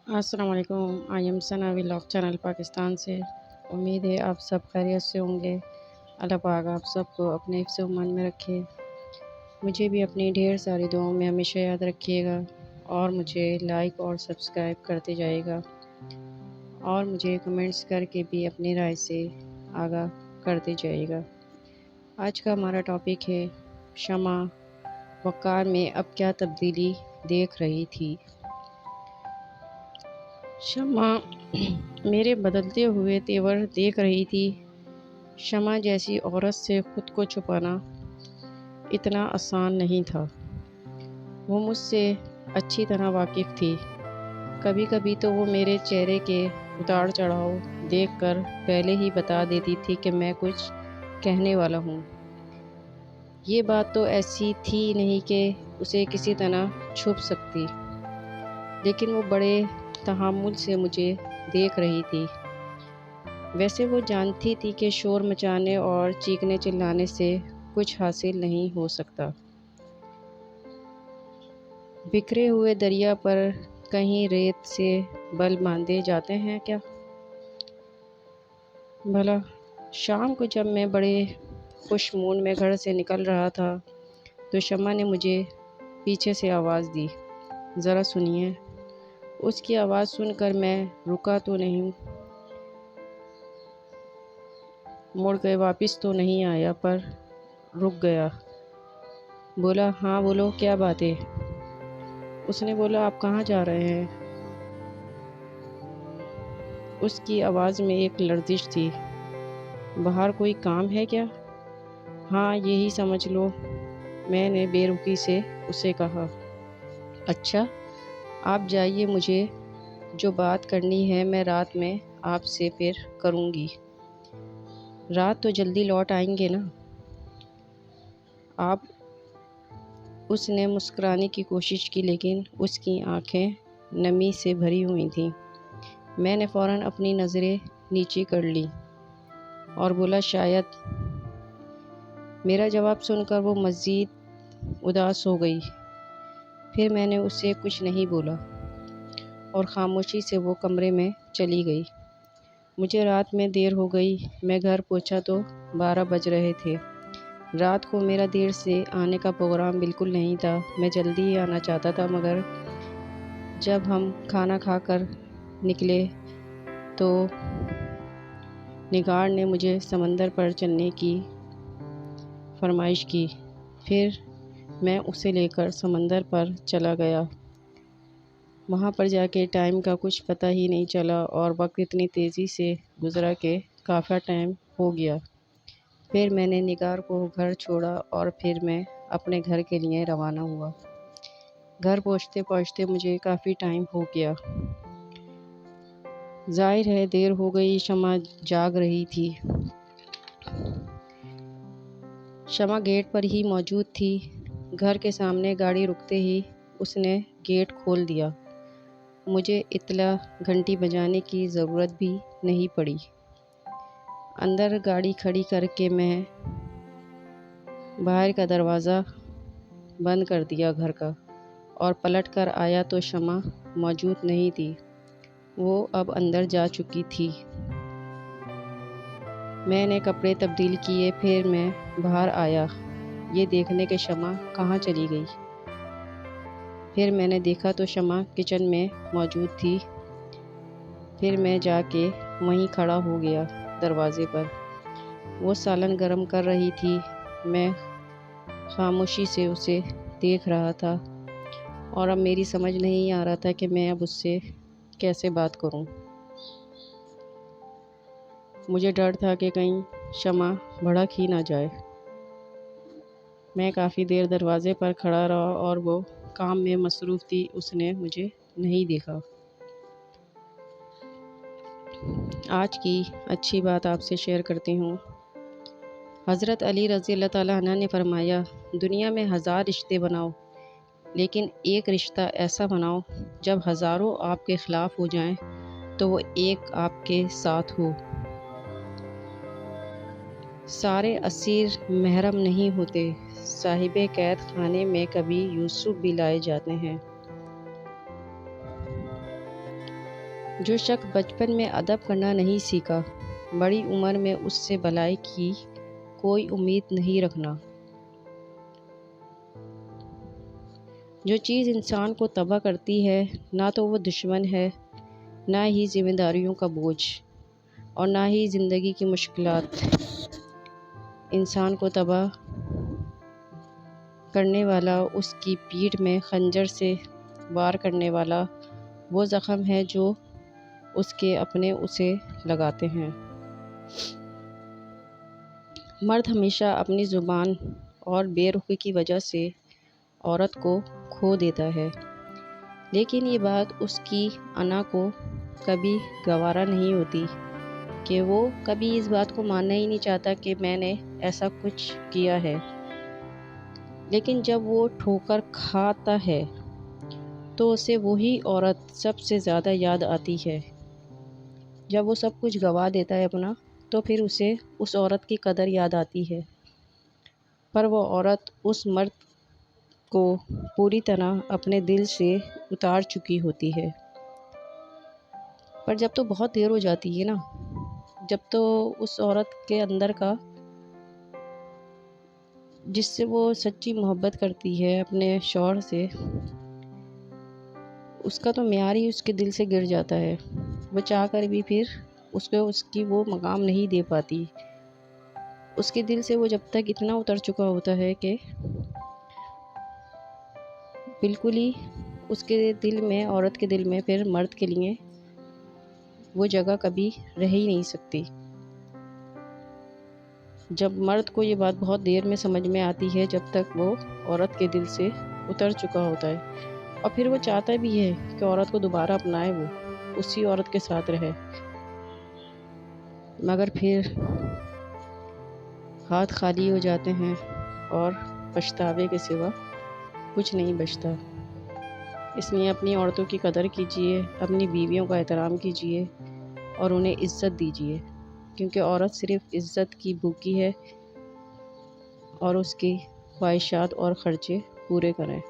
अस्सलाम वालेकुम। I am Sana vlog channel Pakistan से। उम्मीद है आप सब खैरियत से होंगे। अल्लाह पाक आप सबको अपने हिफ्ज़ व अमान में रखे। मुझे भी अपनी ढेर सारी दुआओं में हमेशा याद रखिएगा और मुझे लाइक और सब्सक्राइब करते जाइएगा और मुझे कमेंट्स करके भी अपनी राय से आगाह करते जाइएगा। आज का हमारा टॉपिक है शमा वक़ार में अब क्या तब्दीली देख रही थी। शमा मेरे बदलते हुए तेवर देख रही थी। शमा जैसी औरत से ख़ुद को छुपाना इतना आसान नहीं था। वो मुझसे अच्छी तरह वाकिफ़ थी। कभी कभी तो वो मेरे चेहरे के उतार चढ़ाव देखकर पहले ही बता देती थी कि मैं कुछ कहने वाला हूँ। ये बात तो ऐसी थी नहीं कि उसे किसी तरह छुप सकती, लेकिन वो बड़े तहम्मुल से मुझे देख रही थी। वैसे वो जानती थी कि शोर मचाने और चीखने चिल्लाने से कुछ हासिल नहीं हो सकता। बिखरे हुए दरिया पर कहीं रेत से बल बांधे जाते हैं क्या? भला शाम को जब मैं बड़े खुश मूड में घर से निकल रहा था तो शम्मा ने मुझे पीछे से आवाज़ दी, ज़रा सुनिए। उसकी आवाज़ सुनकर मैं रुका तो नहीं, मुड़ के वापस तो नहीं आया, पर रुक गया। बोला, हाँ बोलो, क्या बात है? उसने बोला, आप कहाँ जा रहे हैं? उसकी आवाज़ में एक लर्जिश थी। बाहर कोई काम है क्या? हाँ, यही समझ लो, मैंने बेरुखी से उसे कहा। अच्छा, आप जाइए, मुझे जो बात करनी है मैं रात में आपसे फिर करूँगी। रात तो जल्दी लौट आएंगे ना आप? उसने मुस्कुराने की कोशिश की, लेकिन उसकी आंखें नमी से भरी हुई थीं। मैंने फ़ौरन अपनी नज़रें नीचे कर ली और बोला, शायद। मेरा जवाब सुनकर वो मज़ीद उदास हो गई। फिर मैंने उससे कुछ नहीं बोला और ख़ामोशी से वो कमरे में चली गई। मुझे रात में देर हो गई। मैं घर पहुंचा तो 12 बज रहे थे। रात को मेरा देर से आने का प्रोग्राम बिल्कुल नहीं था। मैं जल्दी ही आना चाहता था, मगर जब हम खाना खाकर निकले तो निगार ने मुझे समंदर पर चलने की फरमाइश की। फिर मैं उसे लेकर समंदर पर चला गया। वहाँ पर जाके टाइम का कुछ पता ही नहीं चला और वक्त इतनी तेज़ी से गुज़रा कि काफ़ी टाइम हो गया। फिर मैंने निगार को घर छोड़ा और फिर मैं अपने घर के लिए रवाना हुआ। घर पहुँचते पहुँचते मुझे काफ़ी टाइम हो गया। ज़ाहिर है देर हो गई। शमा जाग रही थी। शमा गेट पर ही मौजूद थी। घर के सामने गाड़ी रुकते ही उसने गेट खोल दिया। मुझे इत्तला घंटी बजाने की ज़रूरत भी नहीं पड़ी। अंदर गाड़ी खड़ी करके मैं बाहर का दरवाज़ा बंद कर दिया घर का और पलट कर आया तो शमा मौजूद नहीं थी। वो अब अंदर जा चुकी थी। मैंने कपड़े तब्दील किए, फिर मैं बाहर आया ये देखने के शमा कहाँ चली गई। फिर मैंने देखा तो शमा किचन में मौजूद थी। फिर मैं जाके वहीं खड़ा हो गया दरवाज़े पर। वो सालन गरम कर रही थी। मैं खामोशी से उसे देख रहा था और अब मेरी समझ नहीं आ रहा था कि मैं अब उससे कैसे बात करूं। मुझे डर था कि कहीं शमा भड़क ही ना जाए। मैं काफ़ी देर दरवाज़े पर खड़ा रहा और वो काम में मसरूफ़ थी। उसने मुझे नहीं देखा। आज की अच्छी बात आपसे शेयर करती हूँ। हज़रत अली रज़ी अल्लाह ताला अन्हु ने फरमाया, दुनिया में 1000 रिश्ते बनाओ, लेकिन एक रिश्ता ऐसा बनाओ जब हज़ारों आपके ख़िलाफ़ हो जाएं तो वो एक आपके साथ हो। सारे असीर महरम नहीं होते। साहिबे कैद खाने में कभी यूसुफ भी लाए जाते हैं। جو شخص بچپن میں ادب کرنا نہیں سیکھا، بڑی عمر میں اس سے بھلائی کی کوئی امید نہیں رکھنا۔ جو چیز انسان کو تباہ کرتی ہے، نہ تو وہ دشمن ہے، نہ ہی ذمہ داریوں کا بوجھ، اور نہ ہی زندگی کی مشکلات۔ انسان کو تباہ کرنے والا اس کی پیٹھ میں خنجر سے وار کرنے والا وہ زخم ہے جو اس کے اپنے اسے لگاتے ہیں۔ مرد ہمیشہ اپنی زبان اور بے رخی کی وجہ سے عورت کو کھو دیتا ہے، لیکن یہ بات اس کی انا کو کبھی گوارا نہیں ہوتی کہ وہ کبھی اس بات کو ماننا ہی نہیں چاہتا کہ میں نے ایسا کچھ کیا ہے۔ لیکن جب وہ ٹھوکر کھاتا ہے تو اسے وہی عورت سب سے زیادہ یاد آتی ہے۔ جب وہ سب کچھ گنوا دیتا ہے اپنا، تو پھر اسے اس عورت کی قدر یاد آتی ہے، پر وہ عورت اس مرد کو پوری طرح اپنے دل سے اتار چکی ہوتی ہے۔ پر جب تو بہت دیر ہو جاتی ہے نا، جب تو اس عورت کے اندر کا جس سے وہ سچی محبت کرتی ہے اپنے شوہر سے، اس کا تو معیار ہی اس کے دل سے گر جاتا ہے۔ وہ چاہ کر بھی پھر اس کو اس کی وہ مقام نہیں دے پاتی۔ اس کے دل سے وہ جب تک اتنا اتر چکا ہوتا ہے کہ بالکل ہی اس کے دل میں، عورت کے دل میں پھر مرد کے لیے وہ جگہ کبھی رہ ہی نہیں سکتی۔ جب مرد کو یہ بات بہت دیر میں سمجھ میں آتی ہے، جب تک وہ عورت کے دل سے اتر چکا ہوتا ہے، اور پھر وہ چاہتا بھی ہے کہ عورت کو دوبارہ اپنائے، وہ اسی عورت کے ساتھ رہے، مگر پھر ہاتھ خالی ہو جاتے ہیں اور پچھتاوے کے سوا کچھ نہیں بچتا۔ اس لیے اپنی عورتوں کی قدر کیجیے، اپنی بیویوں کا احترام کیجیے اور انہیں عزت دیجیے، کیونکہ عورت صرف عزت کی بھوکی ہے، اور اس کی خواہشات اور خرچے پورے کریں۔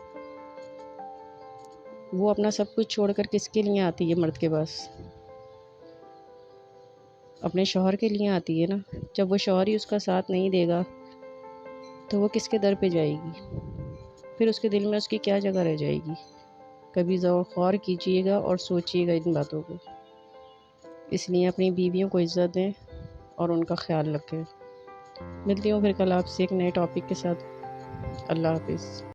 وہ اپنا سب کچھ چھوڑ کر کس کے لیے آتی ہے مرد کے پاس؟ اپنے شوہر کے لیے آتی ہے نا۔ جب وہ شوہر ہی اس کا ساتھ نہیں دے گا تو وہ کس کے در پہ جائے گی؟ پھر اس کے دل میں اس کی کیا جگہ رہ جائے گی؟ کبھی غور کیجیے گا اور سوچیے گا ان باتوں کو۔ اس لیے اپنی بیویوں کو عزت دیں اور ان کا خیال رکھیں۔ ملتی ہوں پھر کل آپ سے ایک نئے ٹاپک کے ساتھ۔ اللہ حافظ۔